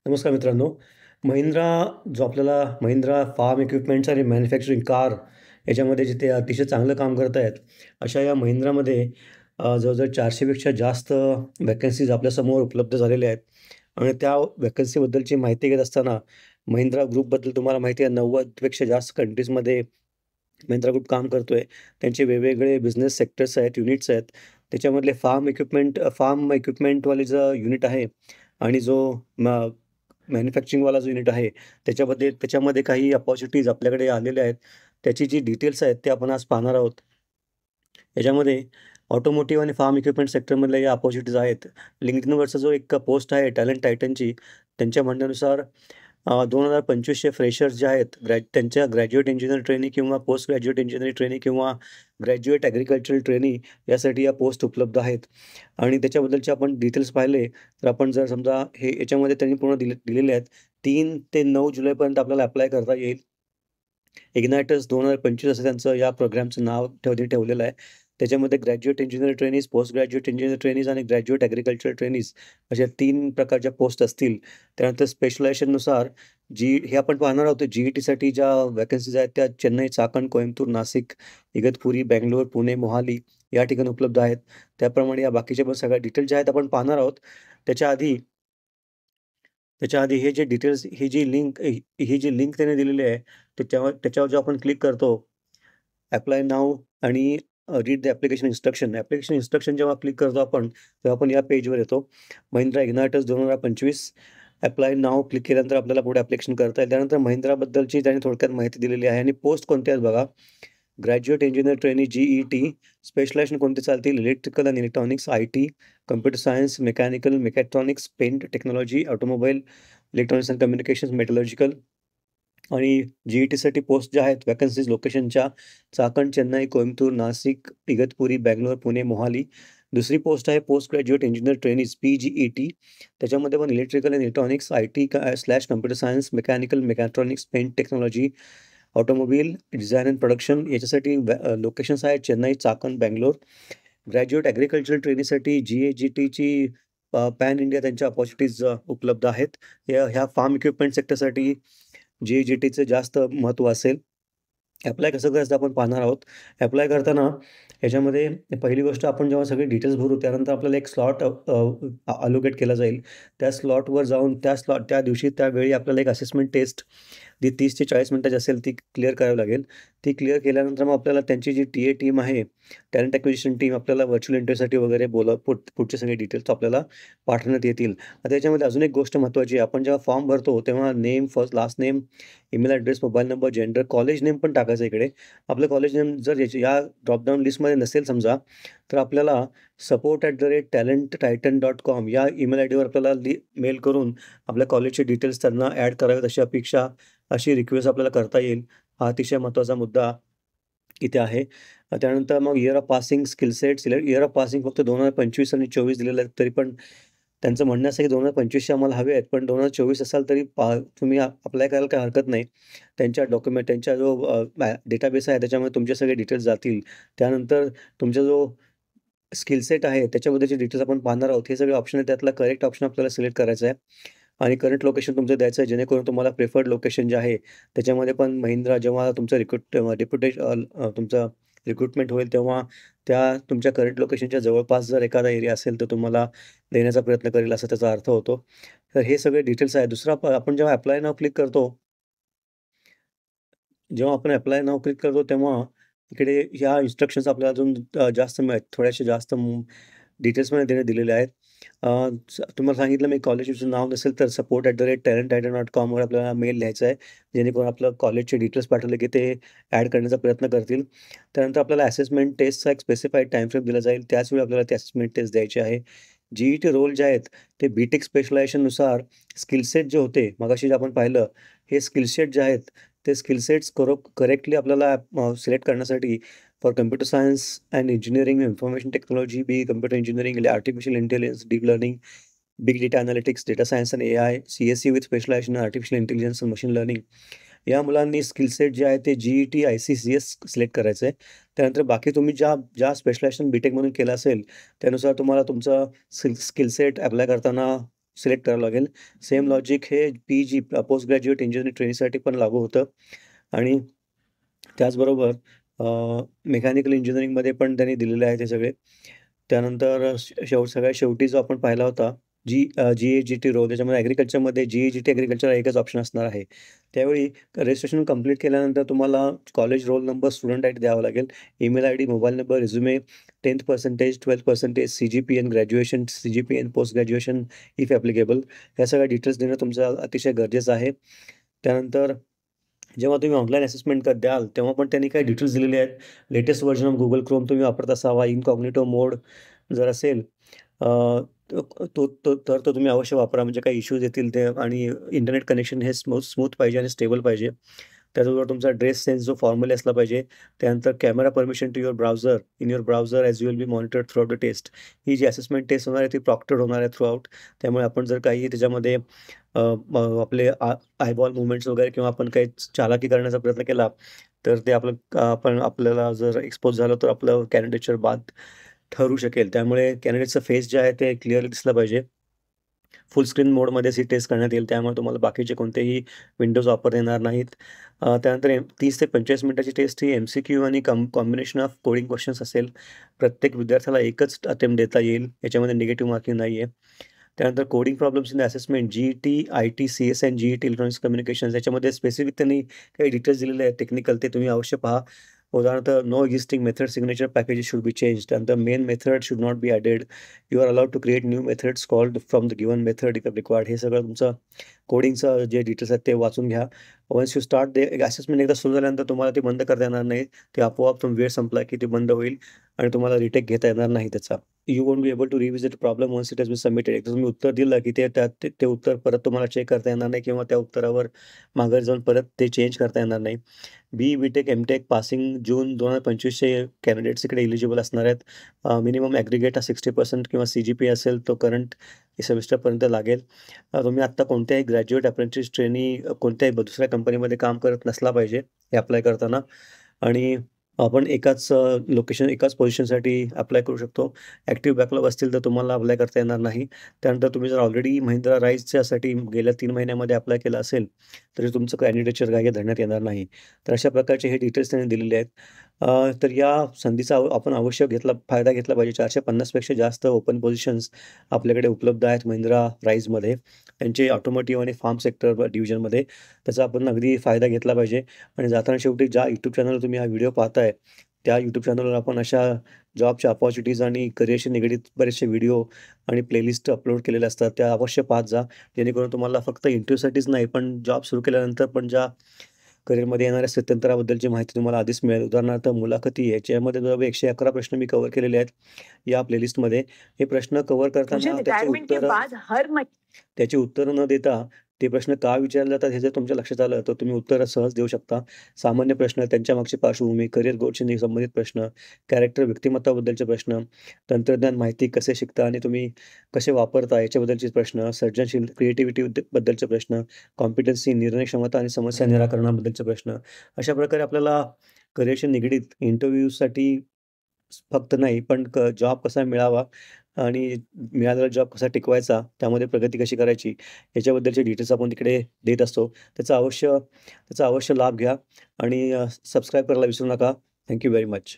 नमस्कार मित्रांनो. महिंद्रा जो आपल्याला महिंद्रा फार्म इक्विपमेंट्स आणि मॅन्युफॅक्चरिंग कार याच्यामध्ये जिथे अतिशय चांगलं काम करत आहेत, अशा या महिंद्रामध्ये जवळजवळ 400 पेक्षा जास्त व्हॅकन्सीज आपल्यासमोर उपलब्ध झालेल्या आहेत. आणि त्या व्हॅकन्सीबद्दलची माहिती घेत असताना महिंद्रा ग्रुपबद्दल तुम्हाला माहिती आहे 90 पेक्षा जास्त कंट्रीजमध्ये महिंद्रा ग्रुप काम करतोय. त्यांचे वेगवेगळे बिझनेस सेक्टर्स आहेत, युनिट्स आहेत. त्याच्यामधले फार्म इक्विपमेंटवाले जो युनिट आहे आणि जो मॅन्युफॅक्चरिंगवाला जो युनिट आहे, त्याच्यामध्ये काही अपॉर्च्युनिटीज आपल्याकडे आलेल्या आहेत. त्याची जी डिटेल्स आहेत, ते आपण आज पाहणार आहोत. याच्यामध्ये ऑटोमोटिव्ह आणि फार्म इक्विपमेंट सेक्टरमधल्या या अपॉर्च्युनिटीज आहेत. LinkedInवरचा जो एक पोस्ट आहे टॅलेंट टायटनची, त्यांच्या म्हणण्यानुसार 2025चे फ्रेशर्स जे आहेत, त्यांच्या ग्रॅज्युएट इंजिनिअर ट्रेनी किंवा पोस्ट ग्रॅज्युएट इंजिनिअरिंग ट्रेनी किंवा ग्रॅज्युएट ॲग्रीकल्चरल ट्रेनी यासाठी या पोस्ट उपलब्ध आहेत. आणि त्याच्याबद्दलचे आपण डिटेल्स पाहिले, तर आपण जर समजा हे याच्यामध्ये त्यांनी पूर्ण दिलेले आहेत. 3 ते 9 जुलैपर्यंत आपल्याला अप्लाय करता येईल. इग्नायटस 2025 असं त्यांचं या प्रोग्रामचं नाव ठेवलेलं आहे. त्याच्यामध्ये graduate engineer trainees, post graduate engineer trainees आणि ग्रॅज्युएट ॲग्रीकल्चर ट्रेनीज अशा 3 प्रकारच्या पोस्ट असतील. त्यानंतर स्पेशलायझेशननुसार हे आपण पाहणार आहोत GETसाठी ज्या व्हॅकन्सीज आहेत त्या चेन्नई, चाकण, कोइंबतूर, नाशिक, इगतपुरी, बंगलोर, पुणे, मोहाली या ठिकाणी उपलब्ध आहेत. त्याप्रमाणे या बाकीच्या पण सगळ्या डिटेल्स ज्या आहेत आपण पाहणार आहोत. त्याच्या आधी त्याच्या आधी हे जे डिटेल्स ही जी लिंक त्याने दिलेली आहे, त्याच्यावर जो आपण क्लिक करतो, ॲप्लाय नाऊ आणि read the application instruction. Application instruction जेव्हा क्लिक करतो आपण, तेव्हा आपण या पेजवर येतो. महिंद्रा इग्नायटस 2025 ॲप्लाय नाऊ क्लिक केल्यानंतर आपल्याला पुढे ॲप्लिकेशन करता येईल. त्यानंतर महिंद्राबद्दलची त्यांनी थोडक्यात माहिती दिलेली आहे आणि पोस्ट कोणत्या आहेत बघा. Graduate engineer trainee GET, specialization कोणते चालतील? इलेक्ट्रिकल आणि electronics, IT, computer science, mechanical, mechatronics, paint technology, automobile, electronics and communications, metallurgical. आणि GETसाठी पोस्ट ज्या आहेत व्हॅकन्सीज लोकेशनच्या चाकण, चेन्नई, कोइंबतूर, नाशिक, इगतपुरी, बंगलोर, पुणे, मोहाली. दुसरी पोस्ट आहे post graduate engineer trainees PGET. त्याच्यामध्ये पण electrical and electronics, IT / computer science, mechanical, mechatronics, paint technology, automobile, design and production याच्यासाठी लोकेशन्स आहेत चेन्नई, चाकण, बंगलोर. ग्रॅज्युएट ॲग्रीकल्चरल ट्रेनीसाठी GAGTची पॅन इंडिया त्यांच्या अपॉर्च्युनिटीज उपलब्ध आहेत. ह्या फार्म इक्विपमेंट सेक्टरसाठी GAGTचं जास्त महत्त्व असेल. ॲप्लाय कसं करायचं आपण पाहणार आहोत. ॲप्लाय करताना ह्याच्यामध्ये पहिली गोष्ट आपण जेव्हा सगळे डिटेल्स भरू त्यानंतर आपल्याला एक स्लॉट अलोकेट केला जाईल. त्या स्लॉटवर जाऊन त्या दिवशी त्यावेळी आपल्याला एक असेसमेंट टेस्ट जी 30 ते 40 मिनिटाची असेल ती क्लिअर करावी लागेल. ती क्लिअर केल्यानंतर मग आपल्याला त्यांची जी TA टीम आहे, टॅलेंट ॲक्विजिशन टीम आपल्याला व्हर्चुअल इंटरव्ह्यूसाठी वगैरे पुढचे सगळे डिटेल्स आपल्याला पाठवण्यात येतील. आता याच्यामध्ये अजून एक गोष्ट महत्त्वाची आहे. आपण जेव्हा फॉर्म भरतो तेव्हा name, first last name, email address, mobile number, gender, college name पण टाकायचं इकडे. आपलं कॉलेज नेम जर या ड्रॉपडाऊन लिस्टमध्ये नसेल समजा, तर आपल्याला support@talenttitan.com या ईमेल आयडीवर आपल्याला मेल करून आपल्या कॉलेजचे डिटेल्स त्यांना ॲड करावेत अशी रिक्वेस्ट आपल्याला करता येईल. हा अतिशय महत्त्वाचा मुद्दा इथे आहे. त्यानंतर मग year of passing, skill sets, year of passing फक्त 2025 आणि 24 दिलेलं आहे. तरी पण त्यांचं म्हणणं असं आहे की 2025चे आम्हाला हवे आहेत, पण 2024 असाल तरी तुम्ही अप्लाय करायला काही हरकत नाही. त्यांच्या जो डेटाबेस आहे त्याच्यामध्ये तुमचे सगळे डिटेल्स जातील. त्यानंतर तुमचा जो स्किल सेट आहे त्याच्याबद्दलचे डिटेल्स आपण पाहणार आहोत. हे सगळे ऑप्शन आहेत त्यातला करेक्ट ऑप्शन आपल्याला सिलेक्ट करायचा आहे. आणि करंट लोकेशन तुमचं द्यायचं आहे जेणेकरून तुम्हाला प्रिफर्ड लोकेशन जे आहे त्याच्यामध्ये पण महिंद्रा जेव्हा तुमचं तुमचं रिक्रुटमेंट होईल तेव्हा त्या तुमच्या करंट लोकेशनच्या जवळपास जर एखादा एरिया असेल तर तुम्हाला देण्याचा प्रयत्न करेल असा त्याचा अर्थ होतो. तर हे सगळे डिटेल्स आहे. दुसरा आपण जेव्हा ॲप्लाय नाऊ क्लिक करतो जेव्हा आपण ॲप्लाय नाऊ क्लिक करतो तेव्हा इकडे ह्या इन्स्ट्रक्शन्स आपल्याला अजून जास्त थोड्याशा जास्त डिटेल्समध्ये दिलेले आहेत. तुम्हाला सांगितलं मी कॉलेजचं नाव नसेल तर support@talenttitan.com वर आपल्याला मेल लिहायचा आहे. जेणेकरून आपलं कॉलेजचे डिटेल्स पाठवले की ते ॲड करण्याचा प्रयत्न करतील. त्यानंतर आपल्याला असेसमेंट टेस्टचा एक स्पेसिफाईड टाईम फ्रेम दिला जाईल. त्याचवेळी आपल्याला ते असेसमेंट टेस्ट द्यायची आहे. GET रोल जे आहेत ते BTech स्पेशलायझेशननुसार स्किल सेट जे होते मगाशी जे आपण पाहिलं, हे स्किल सेट जे आहेत ते स्किल सेट्स करेक्टली आपल्याला सिलेक्ट करण्यासाठी for computer science and engineering, information technology, BE computer engineering, artificial intelligence, deep learning, big data analytics, data science आणि AI, CSE with specialization in artificial intelligence and machine learning. या मुलांनी skill set जे आहे ते GET ICCS select करायचं आहे. त्यानंतर बाकी तुम्ही ज्या स्पेशलायझेशन BTechमधून केलं असेल त्यानुसार तुम्हाला तुमचं स्किल सेट अप्लाय करताना सिलेक्ट करावं लागेल. सेम लॉजिक हे PG पोस्ट ग्रॅज्युएट इंजिनिअरिंग ट्रेनिंगसाठी पण लागू होतं आणि त्याचबरोबर मेकॅनिकल इंजिनिअरिंगमध्ये पण त्यांनी दिलेले आहेत हे सगळे. त्यानंतर सगळ्यात शेवटी जो आपण पाहिला होता GAGT रोल त्याच्यामध्ये ॲग्रीकल्चरमध्ये GAGT ॲग्रीकल्चर एकच ऑप्शन असणार आहे. त्यावेळी रजिस्ट्रेशन कंप्लीट केल्यानंतर तुम्हाला college roll number, student ID द्यावा लागेल. Email ID, mobile number, resume, 10th% 12% CGPA, graduation, CGPA, post graduation if applicable ह्या सगळ्या डिटेल्स देणं तुमचं अतिशय गरजेचं आहे. त्यानंतर जेव्हा तुम्ही ऑनलाईन असेसमेंट द्याल, तेव्हा पण त्यांनी काही डिटेल्स दिलेले आहेत. Latest version of Google Chrome तुम्ही वापरत असावा, इनकॉग्निटो मोड जर असेल अ, तर तो तुम्ही अवश्य वापरा. म्हणजे काही इश्यूज येतील ते आणि इंटरनेट कनेक्शन हे स्मूथ पाहिजे आणि स्टेबल पाहिजे. त्याचबरोबर तुमचा ड्रेस सेन्स जो फॉर्मली असला पाहिजे. त्यानंतर camera permission to your browser in your browser as you will be monitored throughout the test. ही जी असेसमेंट टेस्ट होणार आहे ती प्रॉक्टेड होणार आहे थ्रू आउट. त्यामुळे आपण जर काही त्याच्यामध्ये आपले आयबॉल मुव्हमेंट्स वगैरे किंवा आपण काही चालाकी करण्याचा प्रयत्न केला, तर ते आपल्याला जर एक्सपोज झालं तर आपलं कॅन्डिडेटचर बाद ठरू शकेल. त्यामुळे कॅन्डिडेटचं फेस जे आहे ते क्लिअरली दिसलं पाहिजे. फुल स्क्रीन मोडमध्येच ही टेस्ट करण्यात येईल. त्यामुळे तुम्हाला बाकीचे कोणतेही विंडोज वापरता येणार नाहीत. त्यानंतर 30 ते 45 मिनिटाची टेस्ट ही MCQ आणि कॉम्बिनेशन ऑफ कोडिंग क्वेश्चन्स असेल. प्रत्येक विद्यार्थ्याला एकच अटेम्प्ट देता येईल. याच्यामध्ये निगेटिव्ह मार्किंग नाही आहे. त्यानंतर coding problems in the assessment GET, IT, CSN, GET electronics communications याच्यामध्ये स्पेसिफिक त्यांनी काही डिटेल्स दिलेले आहेत टेक्निकल ते तुम्ही अवश्य पहा. उदाहरणार्थ no existing method signature packages should be changed. त्यानंतर main method should not be added. You are allowed to create new methods called from the given method if required. हे सगळं तुमचं कोडिंगचं जे डिटेल्स आहेत ते वाचून घ्या. वन्स यू स्टार्ट असेसमेंट एकदा सुरू झाल्यानंतर तुम्हाला ते बंद करता येणार नाही. ते आपोआप वेळ संपला की ते बंद होईल आणि तुम्हाला रिटेक घेता येणार नाही त्याचा. You won't be able to revisit problem once it has been submitted. एकदा तुम्ही उत्तर दिलं की ते उत्तर परत तुम्हाला चेक करता येणार नाही किंवा त्या उत्तरावर माघारी जाऊन परत ते चेंज करता येणार नाही. BTech, MTech पासिंग जून 2025चे कॅन्डिडेट्स इकडे एलिजिबल असणार आहेत. मिनिमम ॲग्रीगेट हा 60% किंवा CGPA असेल तो करंट सेमिस्टरपर्यंत लागेल. तुम्ही आत्ता कोणत्याही ग्रॅज्युएट अप्रेंटिस ट्रेनी कोणत्याही दुसऱ्या कंपनीमध्ये काम करत नसला पाहिजे हे अप्लाय करताना आणि आपण एकाच पोझिशनसाठी अप्लाय करू शकतो. ॲक्टिव्ह बॅकलॉग असतील तर तुम्हाला अप्लाय करता येणार नाही. त्यानंतर तुम्ही जर ऑलरेडी महिंद्रा राईजच्यासाठी गेल्या 3 महिन्यामध्ये अप्लाय केला असेल, तरी तुमचं कॅन्डिडेटचर ग्राह्य धरण्यात येणार नाही. तर अशा प्रकारचे हे डिटेल्स त्यांनी दिलेले आहेत. तर या संधीचा आपण अवश्य फायदा घेतला पाहिजे. 450 पेक्षा जास्त ओपन पोझिशन्स आपल्याकडे उपलब्ध आहेत महिंद्रा राईजमध्ये. त्यांचे ऑटोमोटिव्ह आणि फार्म सेक्टर डिव्हिजनमध्ये. त्याचा आपण अगदी फायदा घेतला पाहिजे आणि जाताना शेवटी ज्या YouTube चॅनलवर तुम्ही हा व्हिडिओ पाहताय, त्या YouTube चॅनलवर आपण अशा जॉबच्या अपॉर्च्युनिटीज आणि करिअरशी निगडीत बरेचसे व्हिडिओ आणि प्लेलिस्ट अपलोड केलेले असतात. त्या अवश्य पाहत जा. जेणेकरून तुम्हाला फक्त इंटरव्ह्यूसाठीच नाही, पण जॉब सुरू केल्यानंतर पण ज्या करिअरमध्ये येणाऱ्या स्थित्यंतराबद्दलची माहिती तुम्हाला आधीच मिळेल. उदाहरणार्थ मुलाखती याच्यामध्ये जवळ 111 प्रश्न मी कव्हर केलेले आहेत या प्लेलिस्टमध्ये. हे प्रश्न कव्हर करताना त्याची उत्तरं न देता ते प्रश्न का विचारले जातात हे जर तुमच्या लक्षात आलं, तर तुम्ही उत्तरं सहज देऊ शकता. सामान्य प्रश्न, त्यांच्या मागची पार्श्वभूमी, करिअर गोलशी संबंधित प्रश्न, कॅरेक्टर व्यक्तिमत्वाबद्दलचे प्रश्न, तंत्रज्ञान माहिती कसे शिकता आणि तुम्ही कसे वापरता याच्याबद्दलचे प्रश्न, सर्जनशील क्रिएटिव्हिटी बद्दलचे प्रश्न, कॉम्पिटन्सी, निर्णय क्षमता आणि समस्या निराकरणाबद्दलचे प्रश्न. अशा प्रकारे आपल्याला करिअरशी निगडीत इंटरव्ह्यूसाठी फक्त नाही, पण जॉब कसा मिळावा आणि मिळालेला जॉब कसा टिकवायचा, त्यामध्ये प्रगती कशी करायची, याच्याबद्दलचे डिटेल्स आपण तिकडे देत असतो. त्याचा अवश्य लाभ घ्या आणि सबस्क्राईब करायला विसरू नका. Thank you very much.